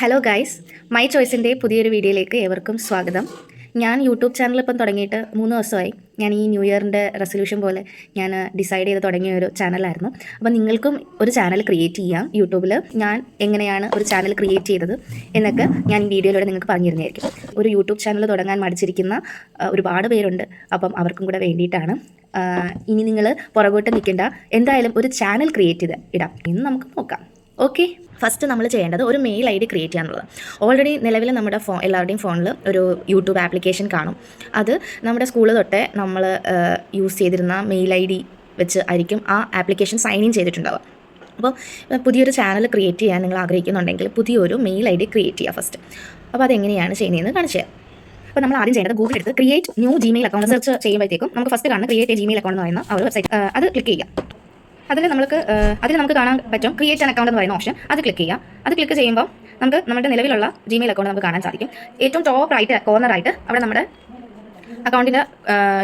Hello guys, my ചോയ്സിൻ്റെ പുതിയൊരു വീഡിയോയിലേക്ക് ഏവർക്കും സ്വാഗതം. ഞാൻ യൂട്യൂബ് ചാനൽ ഇപ്പം തുടങ്ങിയിട്ട് 3 ദിവസമായി. ഞാൻ ഈ ന്യൂ ഇയറിൻ്റെ റെസൊല്യൂഷൻ പോലെ ഞാൻ ഡിസൈഡ് ചെയ്ത് തുടങ്ങിയ ഒരു ചാനലായിരുന്നു. അപ്പോൾ നിങ്ങൾക്കും ഒരു ചാനൽ ക്രിയേറ്റ് ചെയ്യാം യൂട്യൂബിൽ. ഞാൻ എങ്ങനെയാണ് ഒരു ചാനൽ ക്രിയേറ്റ് ചെയ്തത് എന്നൊക്കെ ഞാൻ ഈ വീഡിയോയിലൂടെ നിങ്ങൾക്ക് പറഞ്ഞു തരുന്നതായിരിക്കും. ഒരു യൂട്യൂബ് ചാനൽ തുടങ്ങാൻ മടിച്ചിരിക്കുന്ന ഒരുപാട് പേരുണ്ട്. അപ്പം അവർക്കും കൂടെ വേണ്ടിയിട്ടാണ്. ഇനി നിങ്ങൾ പുറകോട്ട് നിൽക്കേണ്ട, എന്തായാലും ഒരു ചാനൽ ക്രിയേറ്റ് ചെയ്ത് ഇടാം എന്ന് നമുക്ക് നോക്കാം. ഓക്കെ, ഫസ്റ്റ് നമ്മൾ ചെയ്യേണ്ടത് ഒരു മെയിൽ ID ക്രിയേറ്റ് ചെയ്യാന്നുള്ളത്. ഓൾറെഡി നിലവിൽ നമ്മുടെ എല്ലാവരുടെയും ഫോണിൽ ഒരു യൂട്യൂബ് ആപ്ലിക്കേഷൻ കാണും. അത് നമ്മുടെ സ്കൂൾ തൊട്ടേ നമ്മൾ യൂസ് ചെയ്തിരുന്ന മെയിൽ ID വെച്ച് ആയിരിക്കും ആ ആപ്ലിക്കേഷൻ സൈൻ ഇൻ ചെയ്തിട്ടുണ്ടാവുക. അപ്പോൾ പുതിയൊരു ചാനൽ ക്രിയേറ്റ് ചെയ്യാൻ നിങ്ങൾ ആഗ്രഹിക്കുന്നുണ്ടെങ്കിൽ പുതിയൊരു മെയിൽ ID ക്രിയേറ്റ് ചെയ്യുക ഫസ്റ്റ്. അപ്പോൾ അതെങ്ങനെയാണ് ചെയ്യുന്നതെന്ന് കാണിച്ചു തരാം. അപ്പോൾ നമ്മൾ ആദ്യം ചെയ്യേണ്ടത് ഗൂഗിൾ എടുത്ത് create new Gmail account search ചെയ്യുമ്പോഴത്തേക്കും നമുക്ക് ഫസ്റ്റ് കാണുന്ന ക്രിയേറ്റ് എ ജിമെയിൽ അക്കൗണ്ട് എന്ന് പറയുന്ന ആ ഒരു വെബ്സൈറ്റ്, അത് ക്ലിക്ക് ചെയ്യാം. അതിൽ നമുക്ക് കാണാൻ പറ്റും ക്രിയേറ്റ് ആൻ അക്കൗണ്ട് എന്ന് പറയുന്ന ഓപ്ഷൻ. അത് ക്ലിക്ക് ചെയ്യാം. അത് ക്ലിക്ക് ചെയ്യുമ്പോൾ നമുക്ക് നമ്മുടെ നിലവിലുള്ള ജിമെയിൽ അക്കൗണ്ട് നമുക്ക് കാണാൻ സാധിക്കും. ഏറ്റവും ടോപ്പ് റൈറ്റ് കോർണറായിട്ട് അവിടെ നമ്മുടെ അക്കൗണ്ടിൻ്റെ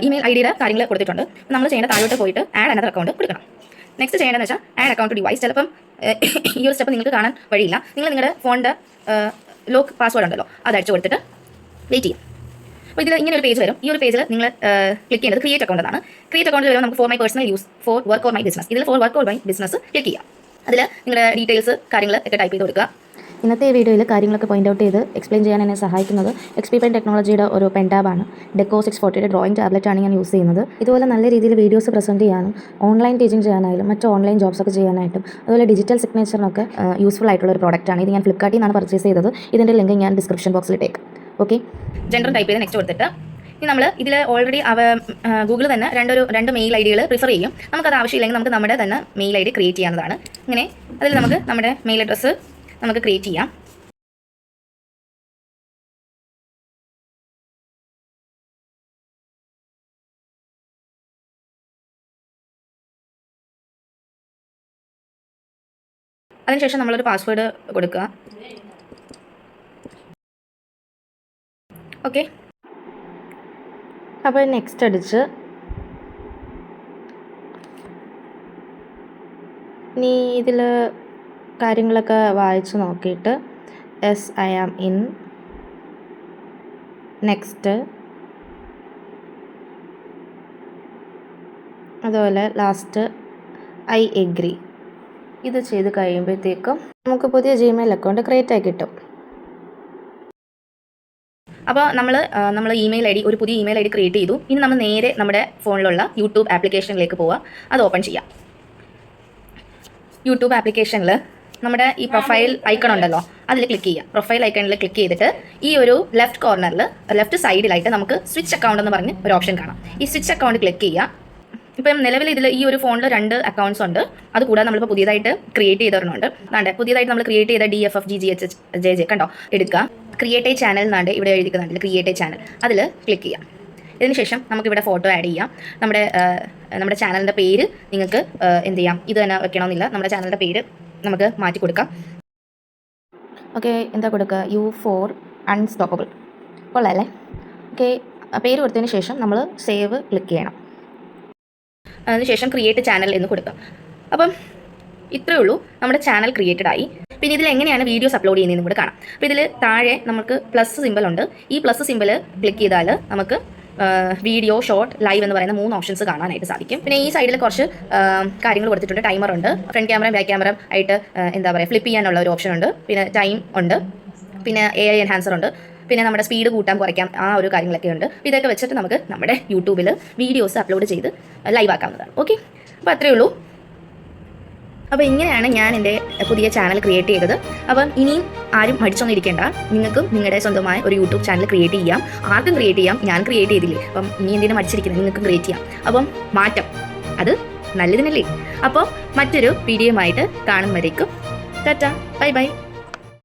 ഇമെയിൽ IDയുടെ കാര്യങ്ങൾ കൊടുത്തിട്ടുണ്ട്. നമ്മൾ ചെയ്യേണ്ട താഴോട്ട് പോയിട്ട് ആഡ് അനദർ അക്കൗണ്ട് കൊടുക്കണം. നെക്സ്റ്റ് ചെയ്യേണ്ടതെന്ന് വെച്ചാൽ ആഡ് അക്കൗണ്ട് ഡിവൈസ്. ചിലപ്പം ഈ ഒരു സ്റ്റെപ്പ് നിങ്ങൾക്ക് കാണാൻ വഴിയില്ല. നിങ്ങളുടെ ഫോണിൻ്റെ ലോക്ക് പാസ്വേഡ് ഉണ്ടല്ലോ, അത് അടിച്ചു കൊടുത്തിട്ട് വെയിറ്റ് ചെയ്യും. അപ്പോൾ ഇതിൽ ഇങ്ങനെ ഒരു പേജ് വരും. ഈ ഒരു പേജിൽ നിങ്ങൾ ക്ലിക്ക് ചെയ്യുന്നത് ക്രിയേറ്റ് അക്കൗണ്ട് എന്നാണ്. ക്രിയേറ്റ് അക്കൗണ്ടിൽ വരുമ്പോൾ നമുക്ക് for my personal use, for work or my business. ഇതിൽ for work or my business click ചെയ്യാം. അതിൽ നിങ്ങളുടെ ഡീറ്റെയിൽസ് കാര്യങ്ങൾ ഒക്കെ ടൈപ്പ് ചെയ്ത് കൊടുക്കുക. ഇന്നത്തെ വീഡിയോയിൽ കാര്യങ്ങളൊക്കെ പോയിന്റ് ഔട്ട് ചെയ്ത് എക്സ്പ്ലെയിൻ ചെയ്യാൻ എന്നെ സഹായിക്കുന്നത് XP Pen ടെക്നോളജിയുടെ ഒരു പെൻ ടാബാണ്. ഡെക്കോ 640യുടെ ഡ്രോയിങ് ടാബ്ലറ്റാണ് ഞാൻ യൂസ് ചെയ്യുന്നത്. ഇതുപോലെ നല്ല രീതിയിൽ വീഡിയോസ് പ്രസൻറ്റ് ചെയ്യാനും ഓൺലൈൻ ടീച്ചിങ് ചെയ്യാനായാലും മറ്റ് ഓൺലൈൻ ജോബ്സ് ഒക്കെ ചെയ്യാനായിട്ടും അതുപോലെ ഡിജിറ്റൽ സിഗ്നേച്ചറിനൊക്കെ യൂസ്ഫുൾ ആയിട്ടുള്ള ഒരു പ്രോഡക്റ്റാണ്. ഇത് ഞാൻ ഫ്ലിപ്കാർട്ടിൽ നിന്നാണ് പർച്ചേസ് ചെയ്തത്. ഇതിൻ്റെ ലിങ്ക് ഞാൻ ഡിസ്ക്രിപ്ഷൻ ബോക്സിൽ ഇട്ടേക്കാം. ഓക്കെ, ജെൻഡർ ടൈപ്പ് ചെയ്ത് നെക്സ്റ്റ് കൊടുത്തിട്ട് ഇനി നമ്മൾ ഇതിൽ ഓൾറെഡി ഗൂഗിൾ തന്നെ രണ്ട് മെയിൽ IDകൾ പ്രിഫർ ചെയ്യും. നമുക്കത് ആവശ്യമില്ലെങ്കിൽ നമുക്ക് നമ്മുടെ തന്നെ മെയിൽ ID ക്രിയേറ്റ് ചെയ്യാവുന്നതാണ്. ഇങ്ങനെ അതിൽ നമുക്ക് നമ്മുടെ മെയിൽ അഡ്രസ്സ് നമുക്ക് ക്രിയേറ്റ് ചെയ്യാം. അതിനുശേഷം നമ്മളൊരു പാസ്വേഡ് കൊടുക്കുക. ഓക്കെ, അപ്പോൾ നെക്സ്റ്റ് അടിച്ച് ഇനി ഇതിൽ കാര്യങ്ങളൊക്കെ വായിച്ച് നോക്കിയിട്ട് I am in, നെക്സ്റ്റ്, അതുപോലെ ലാസ്റ്റ് I agree. ഇത് ചെയ്ത് കഴിയുമ്പോഴത്തേക്കും നമുക്ക് പുതിയ ജിമെയിൽ അക്കൗണ്ട് ക്രിയേറ്റ് ആയി കിട്ടും. അപ്പോൾ നമ്മൾ ഇമെയിൽ ID, ഒരു പുതിയ ഇമെയിൽ ID ക്രിയേറ്റ് ചെയ്തു. ഇനി നമ്മൾ നേരെ നമ്മുടെ ഫോണിലുള്ള യൂട്യൂബ് ആപ്ലിക്കേഷനിലേക്ക് പോവുക. അത് ഓപ്പൺ ചെയ്യാം. യൂട്യൂബ് ആപ്ലിക്കേഷനിൽ നമ്മുടെ ഈ പ്രൊഫൈൽ ഐക്കൺ ഉണ്ടല്ലോ, അതിൽ ക്ലിക്ക് ചെയ്യുക. പ്രൊഫൈൽ ഐക്കണിൽ ക്ലിക്ക് ചെയ്തിട്ട് ഈ ഒരു ലെഫ്റ്റ് കോർണറിൽ ലെഫ്റ്റ് സൈഡിലായിട്ട് നമുക്ക് സ്വിച്ച് അക്കൗണ്ട് എന്ന് പറഞ്ഞ് ഒരു ഓപ്ഷൻ കാണാം. ഈ സ്വിച്ച് അക്കൗണ്ട് ക്ലിക്ക് ചെയ്യുക. ഇപ്പം നിലവിൽ ഇതിൽ ഈ ഒരു ഫോണിൽ 2 അക്കൗണ്ട്സ് ഉണ്ട്. അതുകൂടാതെ നമ്മളിപ്പോൾ പുതിയതായിട്ട് ക്രിയേറ്റ് ചെയ്തിട്ടുണ്ട്. പുതിയതായിട്ട് നമ്മൾ ക്രിയേറ്റ് ചെയ്ത DFFGGHJJ കണ്ടോ, എടുക്കുക. ക്രിയേറ്റ് എ ചാനൽ എന്നാണ്ട് ഇവിടെ എഴുതിക്കുന്നുണ്ട്, ക്രിയേറ്റ് എ ചാനൽ. അതിൽ ക്ലിക്ക് ചെയ്യാം. ഇതിനുശേഷം നമുക്കിവിടെ ഫോട്ടോ ആഡ് ചെയ്യാം. നമ്മുടെ ചാനലിൻ്റെ പേര് നിങ്ങൾക്ക് എന്ത് ചെയ്യാം, ഇത് തന്നെ വെക്കണമെന്നില്ല. നമ്മുടെ ചാനലിൻ്റെ പേര് നമുക്ക് മാറ്റി കൊടുക്കാം. ഓക്കെ, എന്താ കൊടുക്കുക, U4 അൺസ്റ്റോപ്പബിൾ. കൊള്ളാമല്ലേ? ഓക്കെ, പേര് കൊടുത്തതിന് ശേഷം നമ്മൾ സേവ് ക്ലിക്ക് ചെയ്യണം. അതിനുശേഷം ക്രിയേറ്റ് ചാനൽ എന്ന് കൊടുക്കാം. അപ്പം ഇത്രയേ ഉള്ളൂ, നമ്മുടെ ചാനൽ ക്രിയേറ്റഡ് ആയി. പിന്നെ ഇതിൽ എങ്ങനെയാണ് വീഡിയോസ് അപ്ലോഡ് ചെയ്യുന്നതെന്നും കൂടെ കാണാം. അപ്പോൾ ഇതിൽ താഴെ നമുക്ക് പ്ലസ് സിമ്പിൾ ഉണ്ട്. ഈ പ്ലസ് സിമ്പിൾ ക്ലിക്ക് ചെയ്താൽ നമുക്ക് വീഡിയോ, ഷോർട്ട്, ലൈവ് എന്ന് പറയുന്ന 3 ഓപ്ഷൻസ് കാണാനായിട്ട് സാധിക്കും. പിന്നെ ഈ സൈഡിൽ കുറച്ച് കാര്യങ്ങൾ കൊടുത്തിട്ടുണ്ട്. ടൈമർ ഉണ്ട്, ഫ്രണ്ട് ക്യാമറ ബാക്ക് ക്യാമറ ആയിട്ട് എന്താ പറയുക, ഫ്ലിപ്പ് ചെയ്യാനുള്ള ഒരു ഓപ്ഷൻ ഉണ്ട്. പിന്നെ ടൈം ഉണ്ട്, പിന്നെ AI എൻഹാൻസർ ഉണ്ട്, പിന്നെ നമ്മുടെ സ്പീഡ് കൂട്ടാൻ കുറയ്ക്കാം, ആ ഒരു കാര്യങ്ങളൊക്കെ ഉണ്ട്. ഇതൊക്കെ വെച്ചിട്ട് നമുക്ക് നമ്മുടെ യൂട്യൂബിൽ വീഡിയോസ് അപ്ലോഡ് ചെയ്ത് ലൈവ് ആക്കാവുന്നതാണ്. ഓക്കെ, അപ്പോൾ അത്രയേ ഉള്ളൂ. അപ്പോൾ ഇങ്ങനെയാണ് ഞാൻ എൻ്റെ പുതിയ ചാനൽ ക്രിയേറ്റ് ചെയ്തത്. അപ്പം ഇനിയും ആരും മടിച്ചൊന്നും ഇരിക്കേണ്ട. നിങ്ങൾക്കും നിങ്ങളുടെ സ്വന്തമായ ഒരു യൂട്യൂബ് ചാനൽ ക്രിയേറ്റ് ചെയ്യാം. ആർക്കും ക്രിയേറ്റ് ചെയ്യാം. ഞാൻ ക്രിയേറ്റ് ചെയ്തില്ലേ, അപ്പം ഇനി എന്തിനും മടിച്ചിരിക്കുന്നത്, നിങ്ങൾക്കും ക്രിയേറ്റ് ചെയ്യാം. അപ്പം മാറ്റം അത് നല്ലതിനല്ലേ. അപ്പോൾ മറ്റൊരു വീഡിയോയുമായിട്ട് കാണും വരേക്കും ടാറ്റ, ബൈ ബൈ.